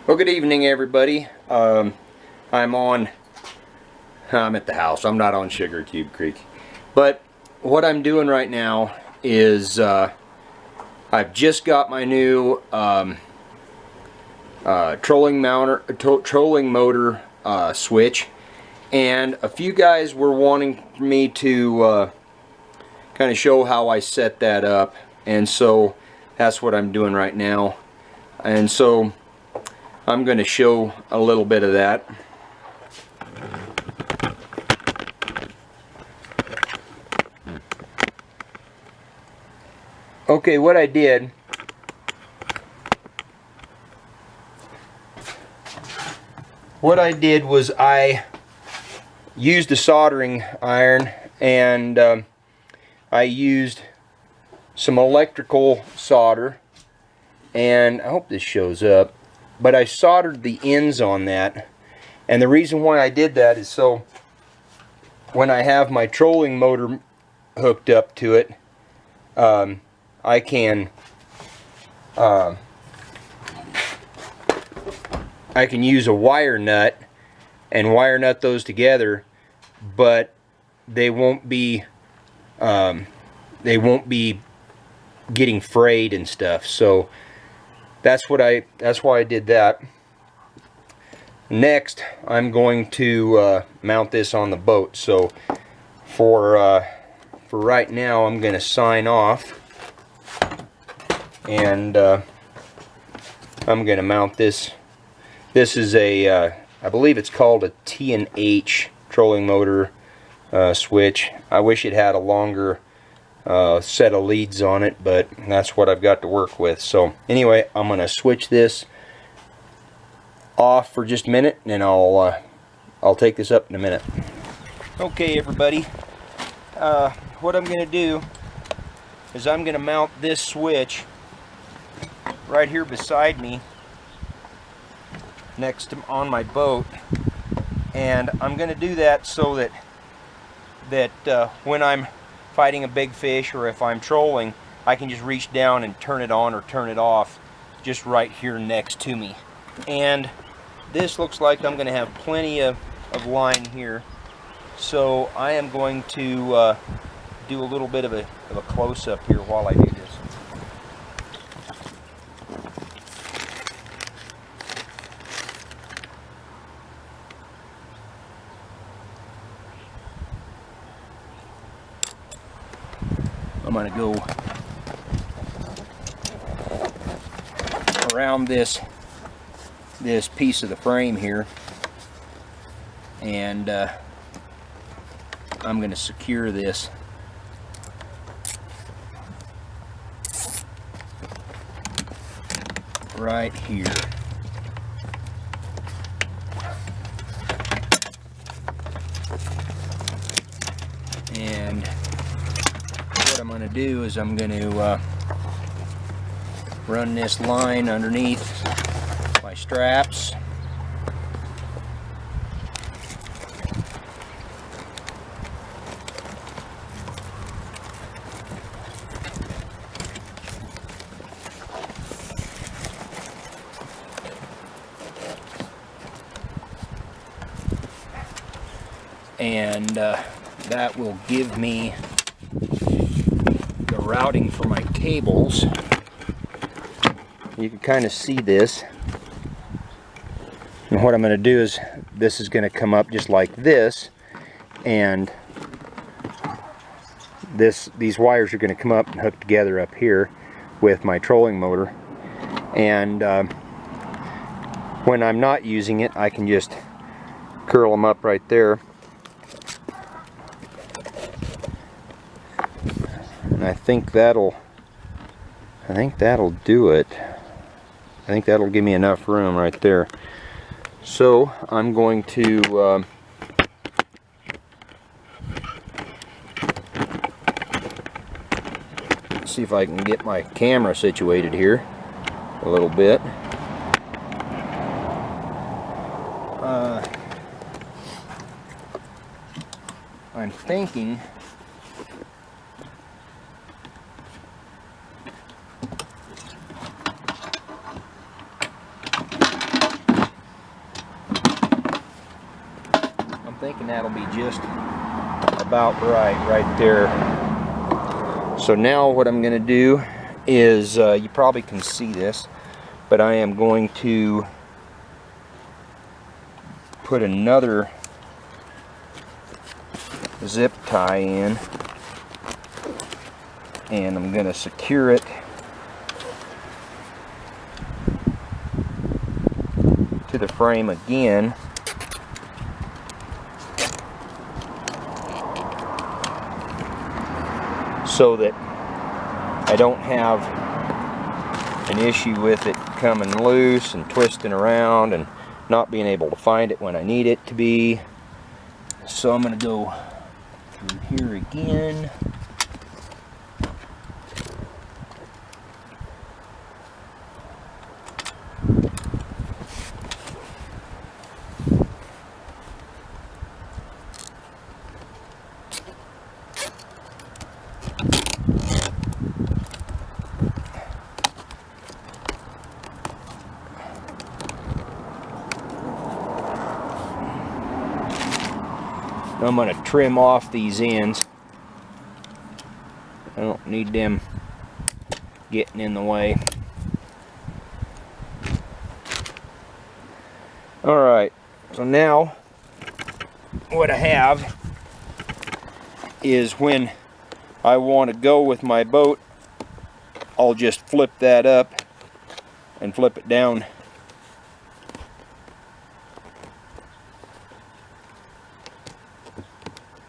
Well, good evening, everybody. I'm at the house. I'm not on Sugar Cube Creek. But what I'm doing right now is I've just got my new trolling motor switch, and a few guys were wanting me to kind of show how I set that up, and so that's what I'm doing right now. And so I'm going to show a little bit of that. Okay, what I did was I used a soldering iron, and I used some electrical solder, and I hope this shows up, but I soldered the ends on that. And the reason why I did that is so when I have my trolling motor hooked up to it, I can use a wire nut and wire nut those together, but they won't be getting frayed and stuff. So that's why I did that. Next, I'm going to mount this on the boat. So for right now, I'm going to sign off, and I'm going to mount this. This is a I believe it's called a T&H trolling motor switch. I wish it had a longer set of leads on it, but that's what I've got to work with. So anyway, I'm going to switch this off for just a minute, and I'll take this up in a minute. Okay, everybody, what I'm going to do is I'm going to mount this switch right here beside me, next to on my boat, and I'm going to do that so that when I'm fighting a big fish, or if I'm trolling, I can just reach down and turn it on or turn it off just right here next to me. And this looks like I'm going to have plenty of line here, so I am going to do a little bit of a close-up here while I do this. I'm going to go around this piece of the frame here, and I'm going to secure this right here. And what I'm going to do is I'm going to run this line underneath my straps, and that will give me the routing for my cables. You can kind of see this, and what I'm going to do is this is going to come up just like this, and these wires are going to come up and hook together up here with my trolling motor, and when I'm not using it, I can just curl them up right there, and I think that'll do it. I think that'll give me enough room right there. So I'm going to see if I can get my camera situated here a little bit. I'm thinking reckon that'll be just about right there. So now what I'm going to do is, you probably can see this, but I am going to put another zip tie in, and I'm going to secure it to the frame again, so that I don't have an issue with it coming loose and twisting around and not being able to find it when I need it to be. So I'm going to go through here again. I'm going to trim off these ends. I don't need them getting in the way. Alright, so now what I have is, when I want to go with my boat, I'll just flip that up and flip it down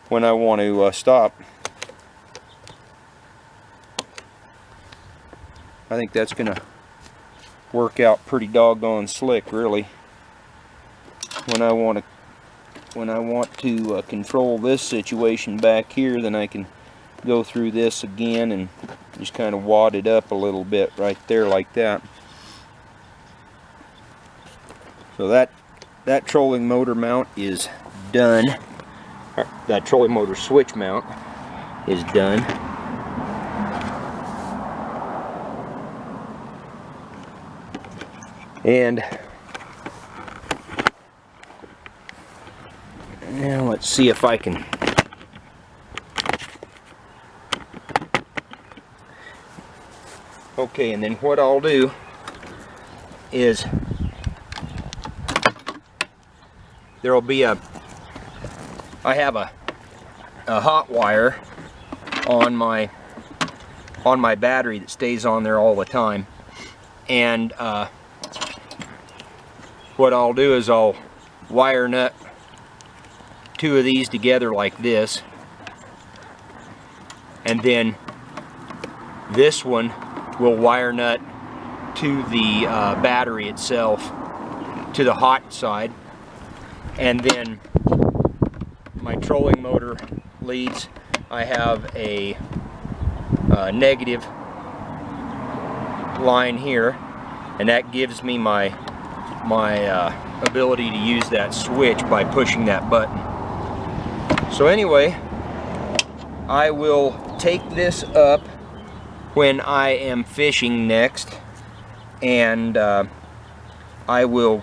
when I want to stop. I think that's going to work out pretty doggone slick, really. When I want to control this situation back here, then I can go through this again and just kind of wad it up a little bit right there, like that. So that trolling motor mount is done. That trolling motor switch mount is done. And now let's see if I can okay, and then what I'll do is, there'll be I have a hot wire on my battery that stays on there all the time, and what I'll do is I'll wire nut two of these together like this, and then this one will wire nut to the battery itself, to the hot side, and then my trolling motor leads, I have a negative line here, and that gives me my ability to use that switch by pushing that button. So anyway, I will take this up when I am fishing next, and I will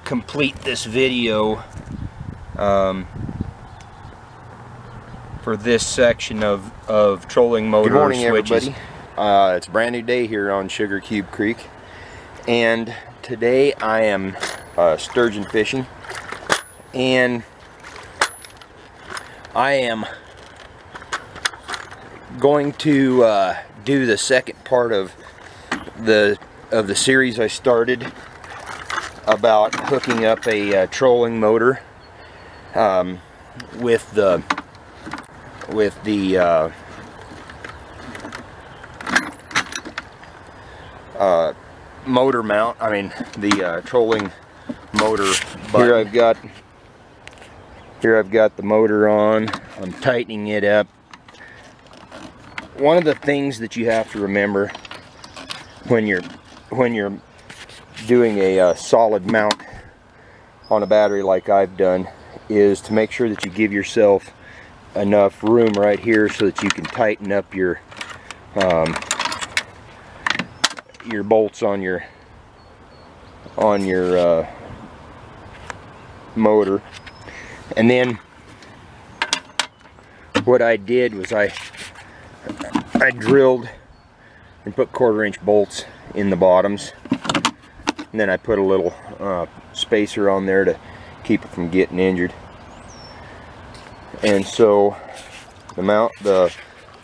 complete this video for this section of trolling motor switches. Good morning, everybody. It's a brand new day here on Sugar Cube Creek, and today I am sturgeon fishing, and I am going to do the second part of the series I started about hooking up a trolling motor with the motor mount. I mean the trolling motor button. Here I've got the motor on. I'm tightening it up. One of the things that you have to remember when you're doing a solid mount on a battery like I've done is to make sure that you give yourself enough room right here so that you can tighten up your bolts on your motor. And then what I did was I drilled and put 1/4-inch bolts in the bottoms, and then I put a little spacer on there to keep it from getting injured. And so the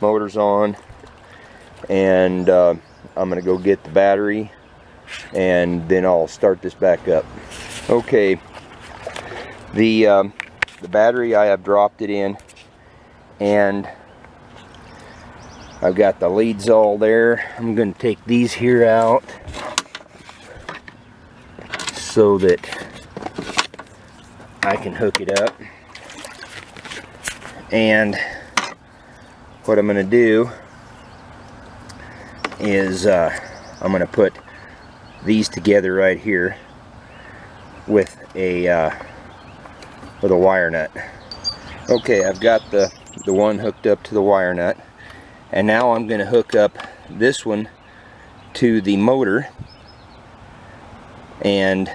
motor's on, and I'm gonna go get the battery, and then I'll start this back up. Okay, the battery, I have dropped it in, and I've got the leads all there. I'm going to take these here out so that I can hook it up. And what I'm going to do is I'm going to put these together right here with a wire nut. Okay, I've got the one hooked up to the wire nut, and now I'm going to hook up this one to the motor, and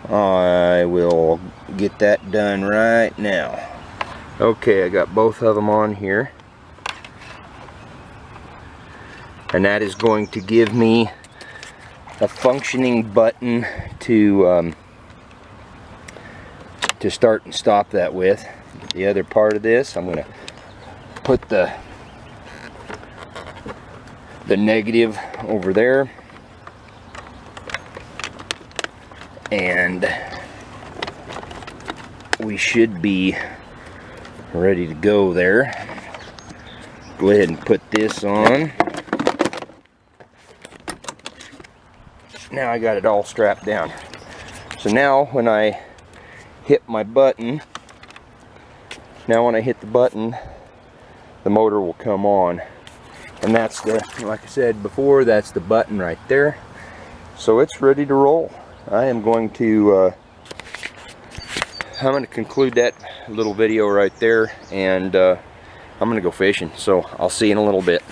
I will get that done right now. Okay, I got both of them on here, and that is going to give me a functioning button to start and stop that with. The other part of this, I'm going to put the negative over there, and we should be ready to go there. Go ahead and put this on. Now I got it all strapped down. So now when I hit my button, when I hit the button, the motor will come on. And that's like I said before, that's the button right there. So it's ready to roll. I am going to conclude that little video right there, and I'm going to go fishing. So I'll see you in a little bit.